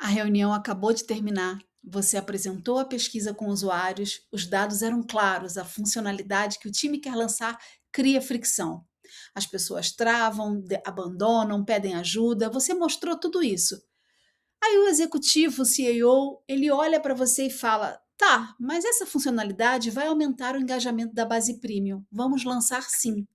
A reunião acabou de terminar. Você apresentou a pesquisa com usuários, os dados eram claros, a funcionalidade que o time quer lançar cria fricção. As pessoas travam, abandonam, pedem ajuda. Você mostrou tudo isso. Aí o executivo, o CEO, ele olha para você e fala: tá, mas essa funcionalidade vai aumentar o engajamento da base premium. Vamos lançar sim.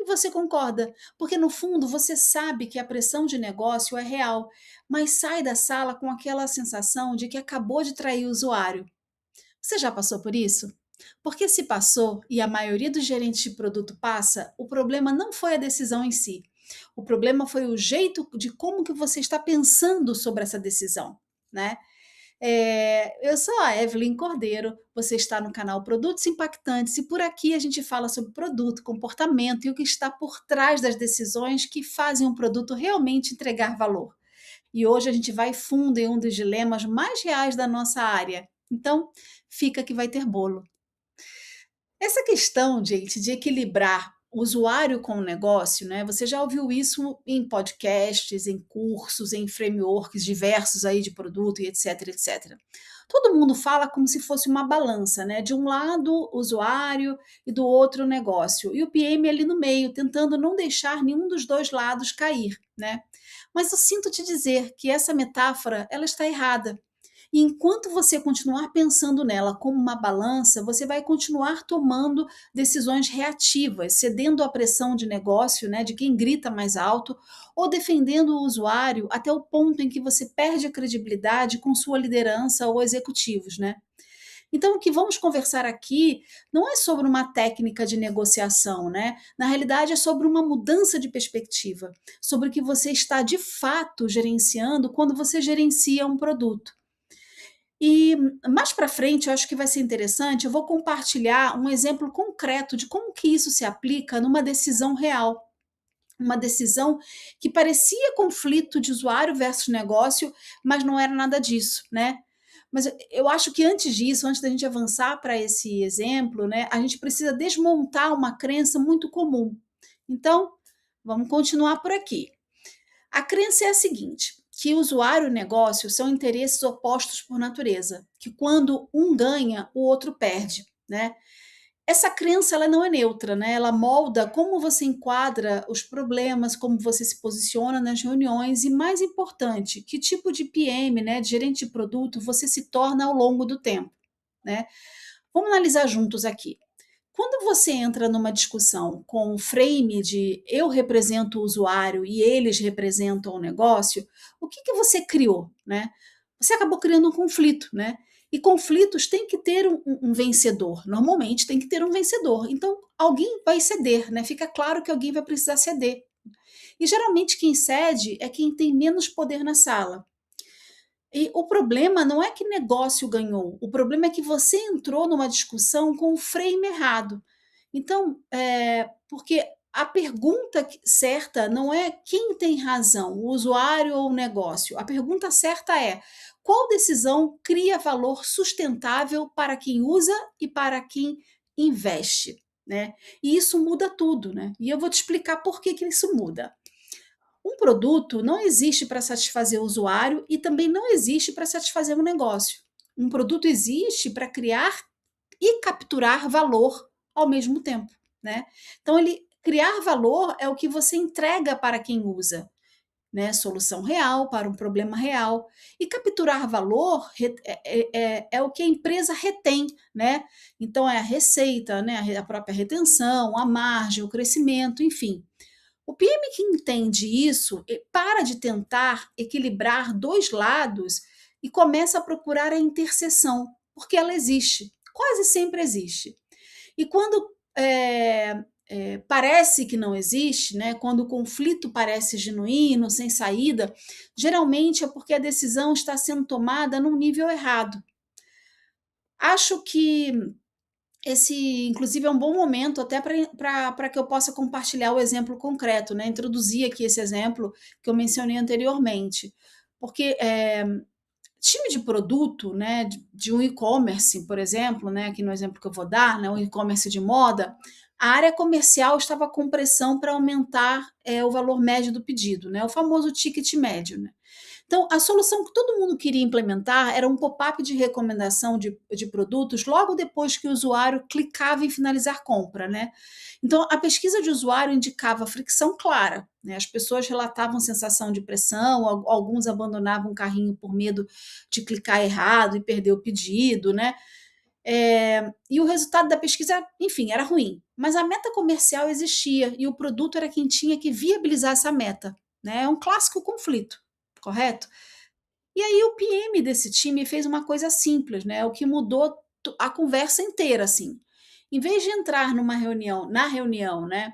E você concorda, porque no fundo você sabe que a pressão de negócio é real, mas sai da sala com aquela sensação de que acabou de trair o usuário. Você já passou por isso? Porque se passou e a maioria dos gerentes de produto passa, o problema não foi a decisão em si. O problema foi o jeito de como que você está pensando sobre essa decisão, né? Eu sou a Evelyn Cordeiro, você está no canal Produtos Impactantes e por aqui a gente fala sobre produto, comportamento e o que está por trás das decisões que fazem um produto realmente entregar valor. E hoje a gente vai fundo em um dos dilemas mais reais da nossa área. Então, fica que vai ter bolo. Essa questão, gente, de equilibrar o usuário com o negócio, né? Você já ouviu isso em podcasts, em cursos, em frameworks diversos aí de produto e etc, etc. Todo mundo fala como se fosse uma balança, né? De um lado, o usuário e do outro, o negócio. E o PM ali no meio, tentando não deixar nenhum dos dois lados cair, né? Mas eu sinto te dizer que essa metáfora, ela está errada. E enquanto você continuar pensando nela como uma balança, você vai continuar tomando decisões reativas, cedendo à pressão de negócio, né, de quem grita mais alto, ou defendendo o usuário até o ponto em que você perde a credibilidade com sua liderança ou executivos, né? Então, o que vamos conversar aqui não é sobre uma técnica de negociação, né? Na realidade, é sobre uma mudança de perspectiva, sobre o que você está de fato gerenciando quando você gerencia um produto. E mais para frente, eu acho que vai ser interessante, eu vou compartilhar um exemplo concreto de como que isso se aplica numa decisão real. Uma decisão que parecia conflito de usuário versus negócio, mas não era nada disso, né? Mas eu acho que antes disso, antes da gente avançar para esse exemplo, né, a gente precisa desmontar uma crença muito comum. Então, vamos continuar por aqui. A crença é a seguinte: que usuário e negócio são interesses opostos por natureza, que quando um ganha, o outro perde, né? Essa crença ela não é neutra, né? Ela molda como você enquadra os problemas, como você se posiciona nas reuniões e, mais importante, que tipo de PM, né, de gerente de produto, você se torna ao longo do tempo, né? Vamos analisar juntos aqui. Quando você entra numa discussão com o frame de eu represento o usuário e eles representam o negócio, o que que você criou, né? Você acabou criando um conflito, né? E conflitos têm que ter um vencedor. Normalmente tem que ter um vencedor. Então alguém vai ceder, né? Fica claro que alguém vai precisar ceder. E geralmente quem cede é quem tem menos poder na sala. E o problema não é que negócio ganhou, o problema é que você entrou numa discussão com o frame errado. Então, porque a pergunta certa não é quem tem razão, o usuário ou o negócio. A pergunta certa é: qual decisão cria valor sustentável para quem usa e para quem investe, né? E isso muda tudo, né? E eu vou te explicar por que que isso muda. Um produto não existe para satisfazer o usuário e também não existe para satisfazer o negócio. Um produto existe para criar e capturar valor ao mesmo tempo, né? Então ele criar valor é o que você entrega para quem usa, né? Solução real para um problema real. E capturar valor é o que a empresa retém, né? Então é a receita, né? A própria retenção, a margem, o crescimento, enfim. O PM que entende isso para de tentar equilibrar dois lados e começa a procurar a interseção, porque ela existe, quase sempre existe. E quando parece que não existe, né, quando o conflito parece genuíno, sem saída, geralmente é porque a decisão está sendo tomada num nível errado. Acho que esse, inclusive, é um bom momento até para que eu possa compartilhar o exemplo concreto, né? Introduzir aqui esse exemplo que eu mencionei anteriormente. Porque time de produto, né, de um e-commerce, por exemplo, né, aqui no exemplo que eu vou dar, né, um e-commerce de moda, a área comercial estava com pressão para aumentar o valor médio do pedido, né, o famoso ticket médio. Né? Então, a solução que todo mundo queria implementar era um pop-up de recomendação de produtos logo depois que o usuário clicava em finalizar compra, né? Então, a pesquisa de usuário indicava fricção clara, né? As pessoas relatavam sensação de pressão, alguns abandonavam o carrinho por medo de clicar errado e perder o pedido, né? E o resultado da pesquisa, enfim, era ruim. Mas a meta comercial existia e o produto era quem tinha que viabilizar essa meta, né? É um clássico conflito, correto? E aí o PM desse time fez uma coisa simples, né, o que mudou a conversa inteira, assim. Em vez de entrar na reunião, né,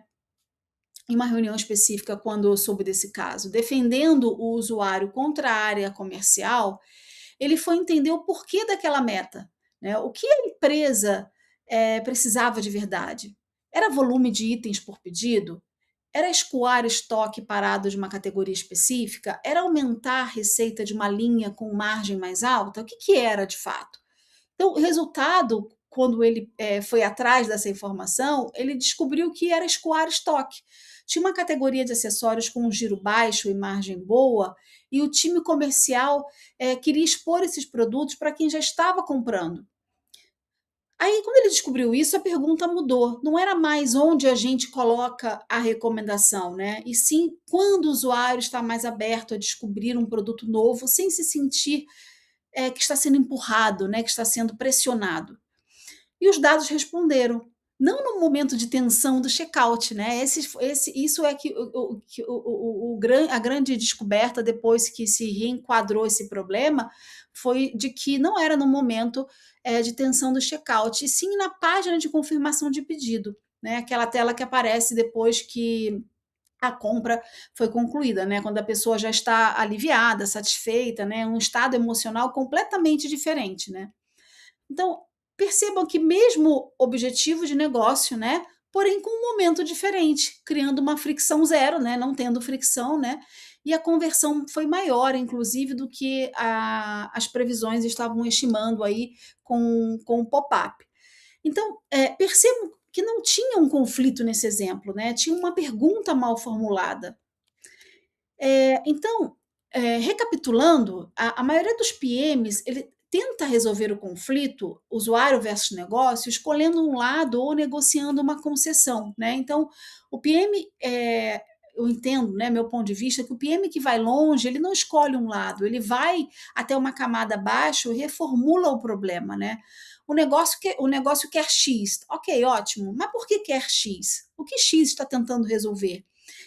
em uma reunião específica quando eu soube desse caso, defendendo o usuário contra a área comercial, ele foi entender o porquê daquela meta, né, o que a empresa, precisava de verdade. Era volume de itens por pedido? Era escoar estoque parado de uma categoria específica? Era aumentar a receita de uma linha com margem mais alta? O que que era de fato? Então, o resultado, quando ele foi atrás dessa informação, ele descobriu que era escoar estoque. Tinha uma categoria de acessórios com um giro baixo e margem boa, e o time comercial queria expor esses produtos para quem já estava comprando. Aí, quando ele descobriu isso, a pergunta mudou. Não era mais onde a gente coloca a recomendação, né? E sim quando o usuário está mais aberto a descobrir um produto novo sem se sentir que está sendo empurrado, né? Que está sendo pressionado. E os dados responderam. Não no momento de tensão do checkout, né? Isso é que, a grande descoberta depois que se reenquadrou esse problema foi de que não era no momento de tensão do checkout, e sim na página de confirmação de pedido, né? Aquela tela que aparece depois que a compra foi concluída, né? Quando a pessoa já está aliviada, satisfeita, né? Um estado emocional completamente diferente, né? Então, percebam que mesmo objetivo de negócio, né, porém com um momento diferente, criando uma fricção zero, né, não tendo fricção, né, e a conversão foi maior, inclusive, do que as previsões estavam estimando aí com o pop-up. Então, percebam que não tinha um conflito nesse exemplo, né, tinha uma pergunta mal formulada. Então, recapitulando, a maioria dos PMs, ele tenta resolver o conflito, usuário versus negócio, escolhendo um lado ou negociando uma concessão, né. Então, o PM, eu entendo, né, meu ponto de vista, que o PM que vai longe, ele não escolhe um lado, ele vai até uma camada abaixo e reformula o problema, né. O negócio quer X, ok, ótimo, mas por que quer X? O que X está tentando resolver?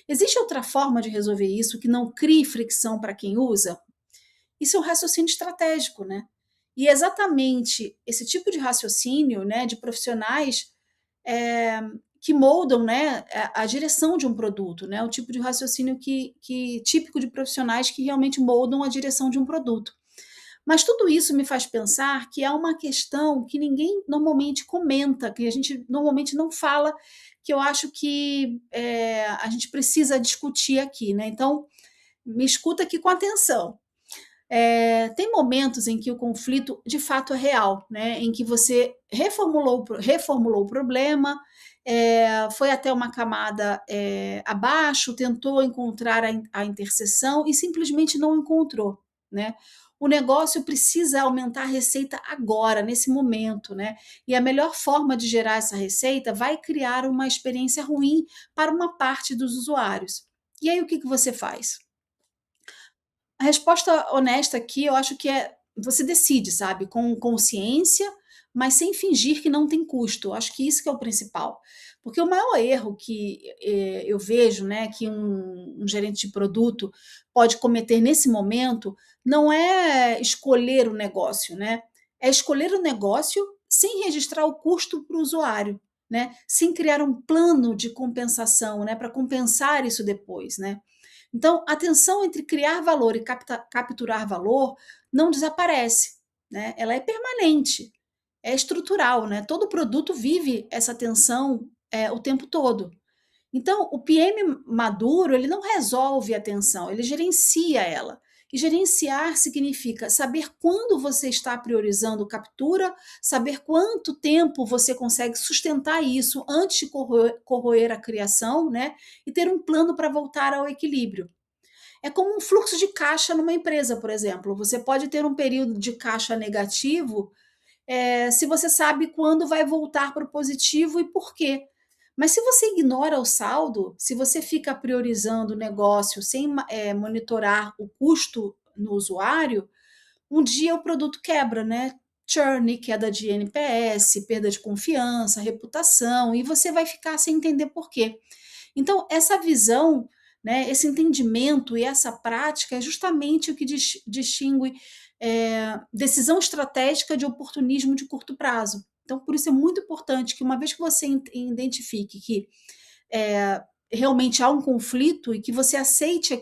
Existe outra forma de resolver isso que não crie fricção para quem usa? Isso é um raciocínio estratégico, né? E é exatamente esse tipo de raciocínio, né, de profissionais que moldam, né, a direção de um produto, né? O tipo de raciocínio típico de profissionais que realmente moldam a direção de um produto. Mas tudo isso me faz pensar que há uma questão que ninguém normalmente comenta, que a gente normalmente não fala, que eu acho que a gente precisa discutir aqui, né? Então, me escuta aqui com atenção. Tem momentos em que o conflito de fato é real, né? Em que você reformulou o problema, foi até uma camada abaixo, tentou encontrar a interseção e simplesmente não encontrou, né? O negócio precisa aumentar a receita agora, nesse momento, né? E a melhor forma de gerar essa receita vai criar uma experiência ruim para uma parte dos usuários. E aí o que que você faz? A resposta honesta aqui, eu acho que você decide, sabe, com consciência, mas sem fingir que não tem custo. Eu acho que isso que é o principal. Porque o maior erro que eu vejo, né, que um gerente de produto pode cometer nesse momento, não é escolher o negócio, né? É escolher o negócio sem registrar o custo para o usuário, né? Sem criar um plano de compensação, né, para compensar isso depois, né? Então, a tensão entre criar valor e capturar valor não desaparece, né? Ela é permanente, é estrutural, né? Todo produto vive essa tensão o tempo todo. Então, o PM maduro, ele não resolve a tensão, ele gerencia ela. E gerenciar significa saber quando você está priorizando captura, saber quanto tempo você consegue sustentar isso antes de corroer a criação, né? E ter um plano para voltar ao equilíbrio. É como um fluxo de caixa numa empresa, por exemplo. Você pode ter um período de caixa negativo, se você sabe quando vai voltar para o positivo e por quê. Mas se você ignora o saldo, se você fica priorizando o negócio sem monitorar o custo no usuário, um dia o produto quebra, né? Churn, queda de NPS, perda de confiança, reputação, e você vai ficar sem entender por quê. Então, essa visão, né, esse entendimento e essa prática é justamente o que distingue decisão estratégica de oportunismo de curto prazo. Então, por isso é muito importante que, uma vez que você identifique que é, realmente há um conflito e que você aceite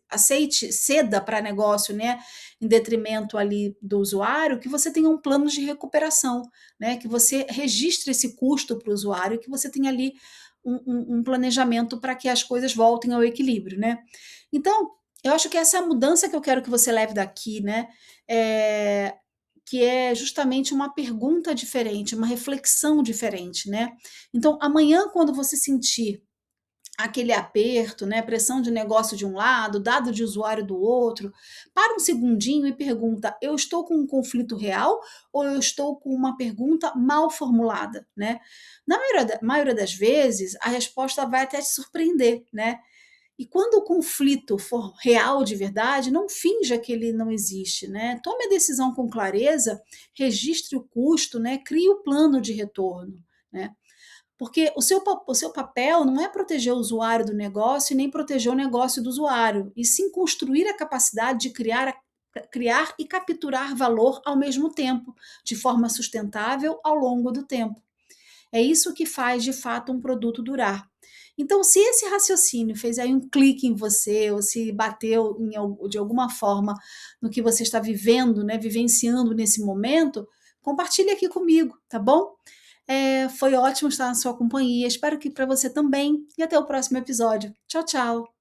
aceite, ceda para negócio, né, em detrimento ali do usuário, que você tenha um plano de recuperação, né, que você registre esse custo para o usuário, que você tenha ali um planejamento para que as coisas voltem ao equilíbrio, né? Então, eu acho que essa é a mudança que eu quero que você leve daqui, né? É, que é justamente uma pergunta diferente, uma reflexão diferente, né? Então, amanhã, quando você sentir aquele aperto, né, pressão de negócio de um lado, dado de usuário do outro, para um segundinho e pergunta: eu estou com um conflito real ou eu estou com uma pergunta mal formulada, né? Na maioria das vezes, a resposta vai até te surpreender, né? E quando o conflito for real de verdade, não finja que ele não existe, né? Tome a decisão com clareza, registre o custo, né? Crie o plano de retorno, né? Porque o seu papel não é proteger o usuário do negócio e nem proteger o negócio do usuário, e sim construir a capacidade de criar e capturar valor ao mesmo tempo, de forma sustentável ao longo do tempo. É isso que faz de fato um produto durar. Então, se esse raciocínio fez aí um clique em você, ou se bateu de alguma forma no que você está vivendo, né, vivenciando nesse momento, compartilhe aqui comigo, tá bom? Foi ótimo estar na sua companhia. Espero que para você também. E até o próximo episódio. Tchau, tchau.